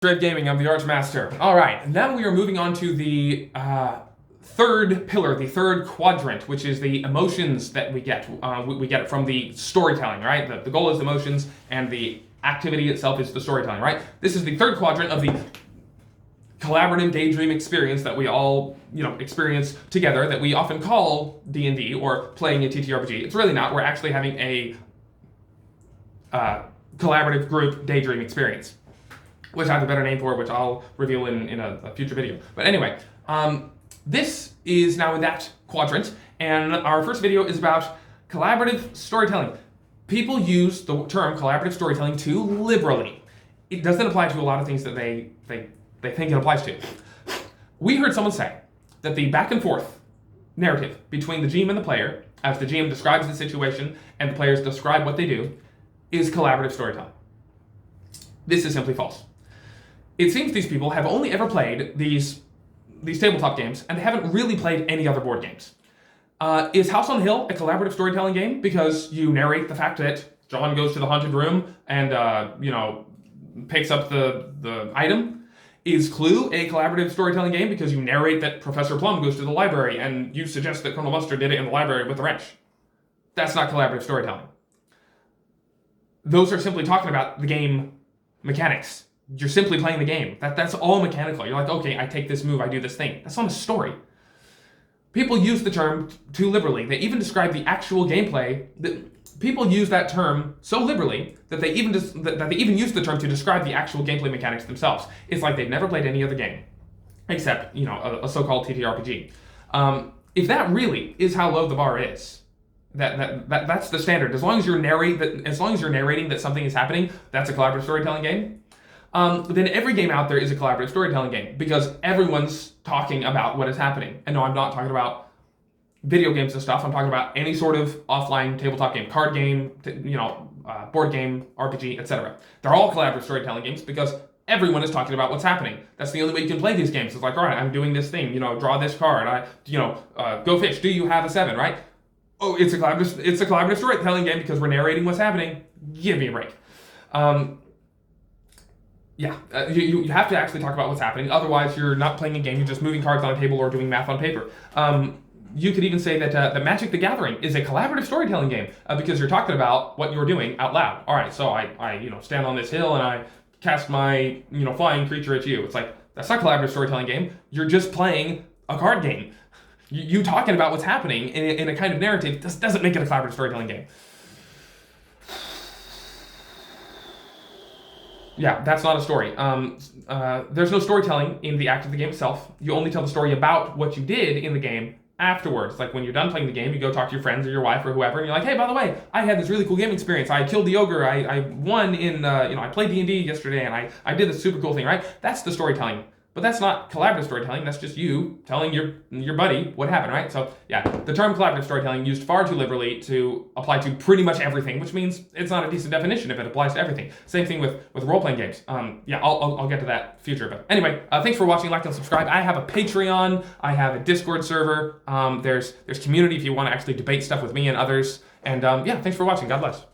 Dread Gaming, I'm the Archmaster. Alright, now we are moving on to the third pillar, the third quadrant, which is the emotions that we get. We get it from the storytelling, right? The goal is emotions, and the activity itself is the storytelling, right? This is the third quadrant of the collaborative daydream experience that we all, experience together, that we often call D&D or playing a TTRPG. It's really not. We're actually having a collaborative group daydream experience, which I have a better name for, which I'll reveal in a future video. But anyway, this is now in that quadrant, and our first video is about collaborative storytelling. People use the term collaborative storytelling too liberally. It doesn't apply to a lot of things that they think it applies to. We heard someone say that the back and forth narrative between the GM and the player, as the GM describes the situation and the players describe what they do, is collaborative storytelling. This is simply false. It seems these people have only ever played these tabletop games, and they haven't really played any other board games. Is House on the Hill a collaborative storytelling game because you narrate the fact that John goes to the haunted room and picks up the item? Is Clue a collaborative storytelling game because you narrate that Professor Plum goes to the library and you suggest that Colonel Mustard did it in the library with the wrench? That's not collaborative storytelling. Those are simply talking about the game mechanics. You're simply playing the game. That's all mechanical. You're like, okay, I take this move, I do this thing. That's not a story. People use the term too liberally. They even describe the actual gameplay. People use that term so liberally that they even use the term to describe the actual gameplay mechanics themselves. It's like they've never played any other game, except a so-called TTRPG. If that really is how low the bar is, that's the standard. As long as you're narrating that something is happening, that's a collaborative storytelling game. Then every game out there is a collaborative storytelling game because everyone's talking about what is happening. And no, I'm not talking about video games and stuff. I'm talking about any sort of offline tabletop game, card game, board game, RPG, etc. They're all collaborative storytelling games because everyone is talking about what's happening. That's the only way you can play these games. It's like, all right, I'm doing this thing, draw this card, go fish. Do you have a 7, right? Oh, it's a collaborative storytelling game because we're narrating what's happening. Give me a break. You have to actually talk about what's happening. Otherwise, you're not playing a game. You're just moving cards on a table or doing math on paper. You could even say that the Magic the Gathering is a collaborative storytelling game because you're talking about what you're doing out loud. All right, so I stand on this hill and I cast my flying creature at you. It's like, that's not a collaborative storytelling game. You're just playing a card game. You talking about what's happening in a kind of narrative doesn't make it a collaborative storytelling game. Yeah, that's not a story. There's no storytelling in the act of the game itself. You only tell the story about what you did in the game afterwards. Like when you're done playing the game, you go talk to your friends or your wife or whoever, and you're like, hey, by the way, I had this really cool game experience. I killed the ogre. I won in, I played D&D yesterday, and I did this super cool thing, right? That's the storytelling. But that's not collaborative storytelling. That's just you telling your buddy what happened, right? So yeah, the term collaborative storytelling used far too liberally to apply to pretty much everything, which means it's not a decent definition if it applies to everything. Same thing with role-playing games. I'll get to that future. But anyway, thanks for watching. Like and subscribe. I have a Patreon. I have a Discord server. There's community if you want to actually debate stuff with me and others. And thanks for watching. God bless.